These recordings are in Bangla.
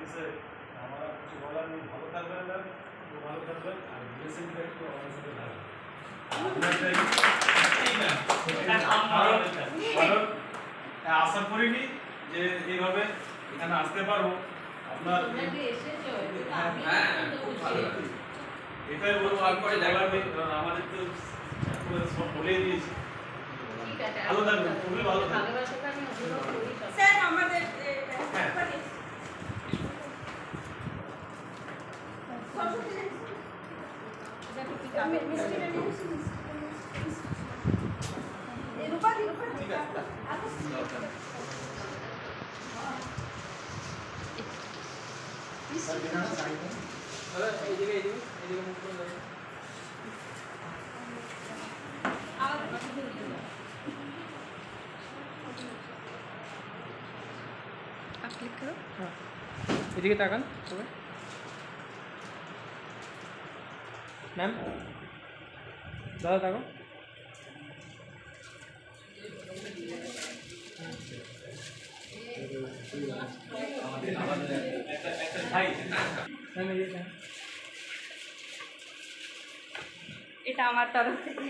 से हमारा कुछ बोला नहीं ভালো থাকবেন না তো ভালো থাকবেন আর বিএসএমটা একটু আমাদের সাথে লাগবে কারণ আশা করিনি যে এইভাবে এখানে আসতে পারবো আপনার এটাই বলবো আর পরে জায়গা নেই কারণ আমাদের তো সব বলে দিয়েছি ভালো থাকবেন খুবই ভালো থাকবেন স্যার আমাদের এদিকে তাকান সবাই ম্যাম দাদা তাকান এটা আমার তরফ থেকে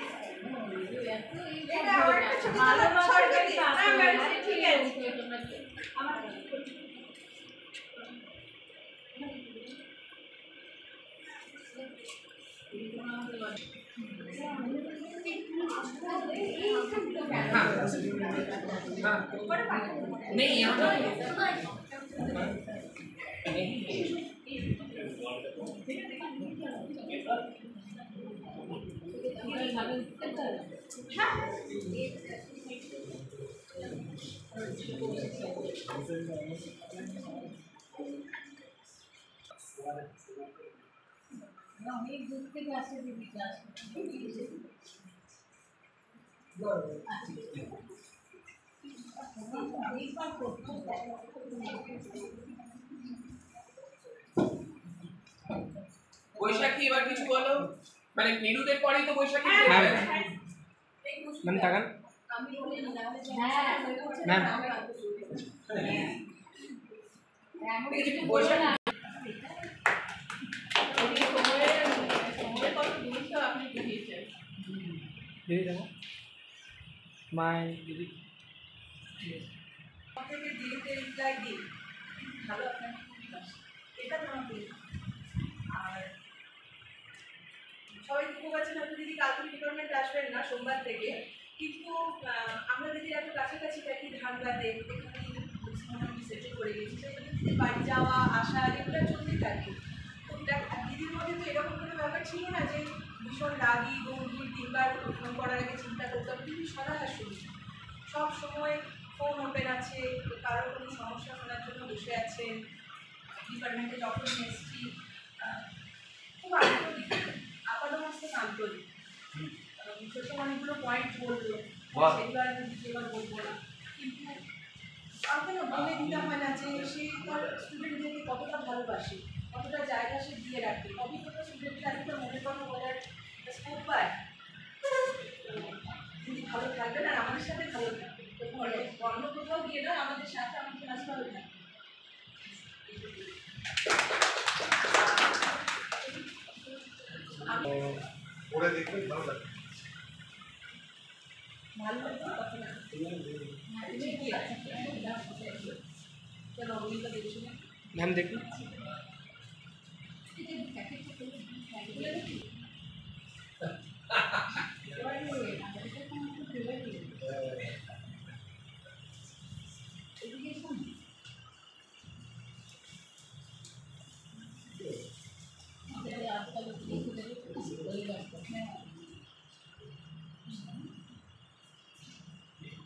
অনেক দূর থেকে আসে দিদিটা বৈশাখী এবার কিছু বলো মানে নিরুদের পরেই তো বৈশাখী ম্যাম তাকান ম্যাম বৈশাখী দিদি দেখো মাই দিদি সবাই খুব আছে হয়তো দিদি কালকে ডিপার্টমেন্ট আসবেন না সোমবার থেকে কিন্তু আমরা দিদির এত কাছাকাছি থাকি ধানবাদে এখানে সেটেল করে গেছি সেই জন্য দিদির বাড়ি যাওয়া আসা এগুলো চলতে থাকে তো দিদির মধ্যে তো এরকম কোনো ব্যাপার ছিল না যে ভীষণ রাগি গম্ভীর তিনবার ফোন করার আগে চিন্তা করতাম দিদি সদায় শুনি সব সময় ফোন ওপেন আছে কারোর কোনো সমস্যা শোনার জন্য বসে আছেন ডিপার্টমেন্টে যখন এসেছি খুব আন্তরিক আপাতমস্তক আন্তরিক শেষে অনেকগুলো পয়েন্ট বললো সেগুলো আর এবার বলবো না কিন্তু আমাকে না বলে দিতে হয় না যে সে তার স্টুডেন্টদেরকে কতটা ভালোবাসে কতটা জায়গা সে দিয়ে রাখে অভিজ্ঞতা স্টুডেন্টরা একটা মনে কথা বলার স্কোপ পায় যদি ভালো থাকবেন আর আমাদের সাথে ভালো থাকবে অন্য কোথাও গিয়ে না আমাদের সাথে আমাকে কাজ ভালো থাকবে পরে দেখবেন ভালো লাগবে ভালো লাগবে কথা না ম্যাম দেখুন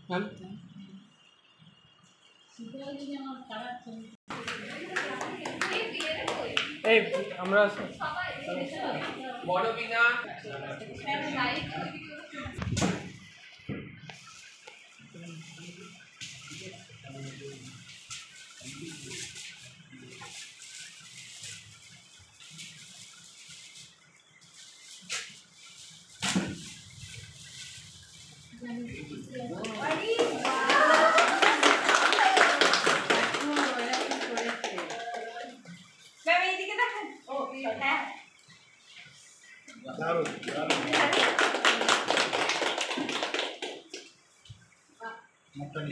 ম্যাম এই আমরা বড় বিনা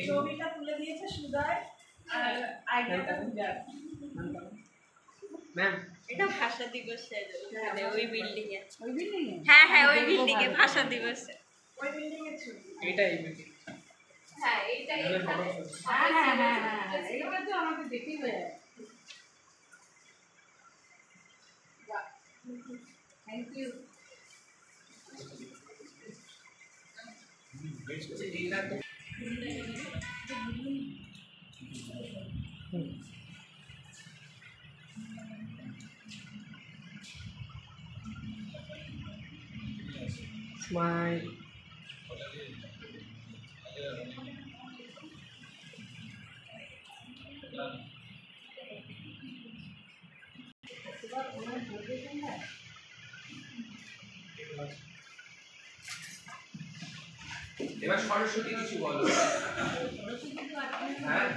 ছবিটা তুলে দিয়েছে সুদয় আর আইডিয়াটা পূজার। ম্যাম এটা ভাষা দিবসের ওখানে ওই বিল্ডিং এ। ওই বিল্ডিং এ? হ্যাঁ হ্যাঁ ওই বিল্ডিং এ ভাষা দিবসে। ওই বিল্ডিং এর ছবি। এইটাই হ্যাঁ এইটাই এখানে। হ্যাঁ হ্যাঁ হ্যাঁ হ্যাঁ এটা তো আমাকে দেখেই হয়ে যায়। Thank you. স্মাইল এবার সরস্বতী কিছু বলো। হ্যাঁ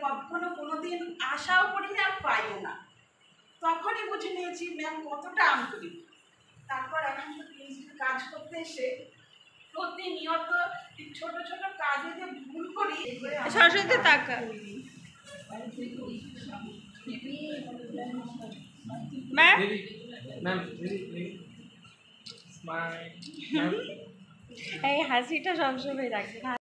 কখনো কোনোদিন আশাও করি না, পাইও না। তখনই বুঝে নিয়েছি ম্যাম কতটা আন্তরিক। তারপর এখন তো পিএইচডি কাজ করতে এসে প্রতিনিয়ত ছোট ছোট কাজে যে ভুল করি সরস্বতী তাকা। ম্যাম ম্যাম স্মাইল ম্যাম এই হাসিটা সবসময় রাখবেন।